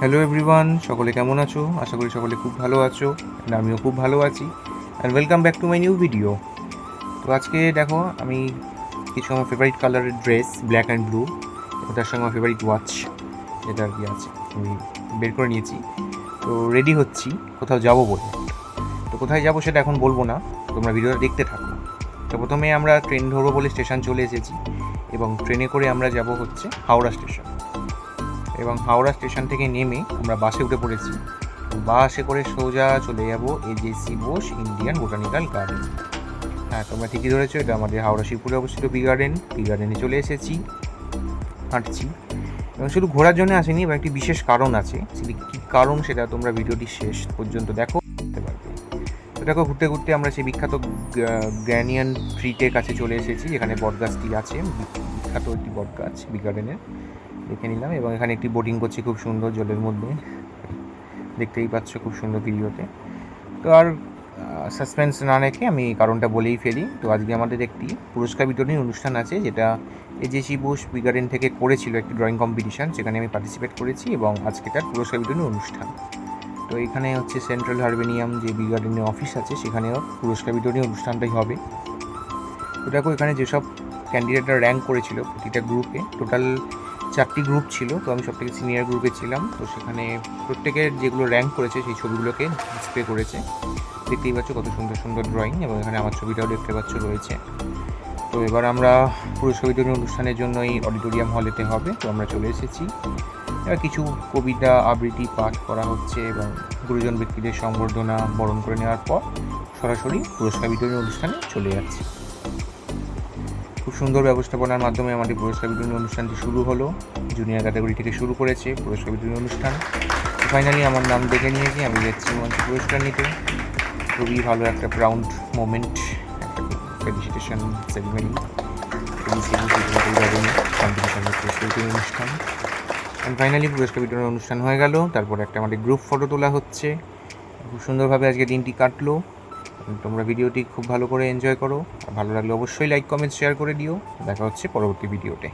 Hello everyone, সকলে কেমন আছো? আশা করি সকলে খুব ভালো আছো, আমিও খুব ভালো আছি। And welcome back to my new video. তো আজকে দেখো আমি কিছু আমার ফেভারিট কালারের ড্রেস, ব্ল্যাক অ্যান্ড ব্লু, এবং তার সঙ্গে আমার ফেভারিট ওয়াচ যেটা আর কি আছে আমি বের করে নিয়েছি। তো রেডি হচ্ছি কোথাও যাবো বলে। তো কোথায় যাবো সেটা এখন বলবো না, তোমরা ভিডিওটা দেখতে থাকো। তো প্রথমে আমরা ট্রেন ধরবো বলে স্টেশন চলে এসেছি, এবং ট্রেনে করে আমরা যাব হচ্ছে হাওড়া স্টেশন। এবং হাওড়া স্টেশন থেকে নেমে আমরা বাসে উঠে পড়েছি। বাসে করে সোজা চলে যাব AJC Bose Indian botanical garden. হ্যাঁ, তোমরা ঠিকই ধরেছো, এটা আমাদের হাওড়া শিবপুরে অবস্থিত বি গার্ডেন। বি গার্ডেনে চলে এসেছি, হাঁটছি। এবং শুধু ঘোরার জন্য আসেনি, এবং একটি বিশেষ কারণ আছে। সেটি কী কারণ সেটা তোমরা ভিডিওটি শেষ পর্যন্ত দেখতে পারবে। তো দেখো, ঘুরতে ঘুরতে আমরা সেই বিখ্যাত গ্র্যানিয়ান ট্রিটের কাছে চলে এসেছি, যেখানে বটগাছটি আছে, বিখ্যাত একটি বটগাছ বি গার্ডেনের। দেখে নিলাম, এবং এখানে একটি বোটিং করছি খুব সুন্দর জলের মধ্যে, দেখতেই পাচ্ছ খুব সুন্দর ভিডিওতে। তো আর সাসপেন্স না রেখে আমি কারণটা বলেই ফেলি। তো আজকে আমাদের একটি পুরস্কার বিতরণী অনুষ্ঠান আছে, যেটা এজেসি বোস বি গার্ডেন থেকে করেছিল একটি ড্রয়িং কম্পিটিশান, সেখানে আমি পার্টিসিপেট করেছি, এবং আজকে তার পুরস্কার বিতরণী অনুষ্ঠান। তো এখানে হচ্ছে সেন্ট্রাল হারবেনিয়াম যে বি গার্ডেনের অফিস আছে, সেখানেও পুরস্কার বিতরণী অনুষ্ঠানটাই হবে। তো দেখো, এখানে যেসব ক্যান্ডিডেটরা র্যাঙ্ক করেছিল প্রতিটা গ্রুপে, টোটাল 4টি গ্রুপ ছিল। তো আমি সবথেকে সিনিয়র গ্রুপে ছিলাম। তো সেখানে প্রত্যেকের যেগুলো র্যাঙ্ক করেছে সেই ছবিগুলোকে ডিসপ্লে করেছে। দেখতেই পাচ্ছ কত সুন্দর সুন্দর ড্রয়িং, এবং এখানে আমার ছবিটাও দেখতে পাচ্ছ রয়েছে। তো এবার আমরা পুরস্কার বিতরণী অনুষ্ঠানের জন্য এই অডিটোরিয়াম হলেতে হবে। তো আমরা চলে এসেছি। এবার কিছু কবিতা আবৃত্তি পাঠ করা হচ্ছে, এবং গুরুজন ব্যক্তিদের সংবর্ধনা বরণ করে নেওয়ার পর সরাসরি পুরস্কার বিতরণী অনুষ্ঠানে চলে যাচ্ছি। খুব সুন্দর ব্যবস্থাপনার মাধ্যমে আমাদের পুরস্কার বিতরণী অনুষ্ঠানটি শুরু হলো। জুনিয়র ক্যাটাগরি থেকে শুরু করেছে পুরস্কার বিতরণী অনুষ্ঠান। ফাইনালি আমার নাম দেখে নিয়েছি, আমি যাচ্ছি মঞ্চে পুরস্কার নিতে। খুবই ভালো একটা প্রাউড মোমেন্ট, একটা ফেলিসিটেশন সেরিমনি, কম্পিটিশনের পুরস্কার বিতরণী অনুষ্ঠান। অ্যান্ড ফাইনালি পুরস্কার বিতরণী অনুষ্ঠান হয়ে গেল। তারপর একটা আমাদের গ্রুপ ফটো তোলা হচ্ছে। খুব সুন্দরভাবে আজকে দিনটি কাটলো। তোমরা ভিডিওটি খুব ভালো করে এনজয় করো। ভালো লাগলে অবশ্যই লাইক কমেন্ট শেয়ার করে দিও। দেখা হচ্ছে পরবর্তী ভিডিওতে।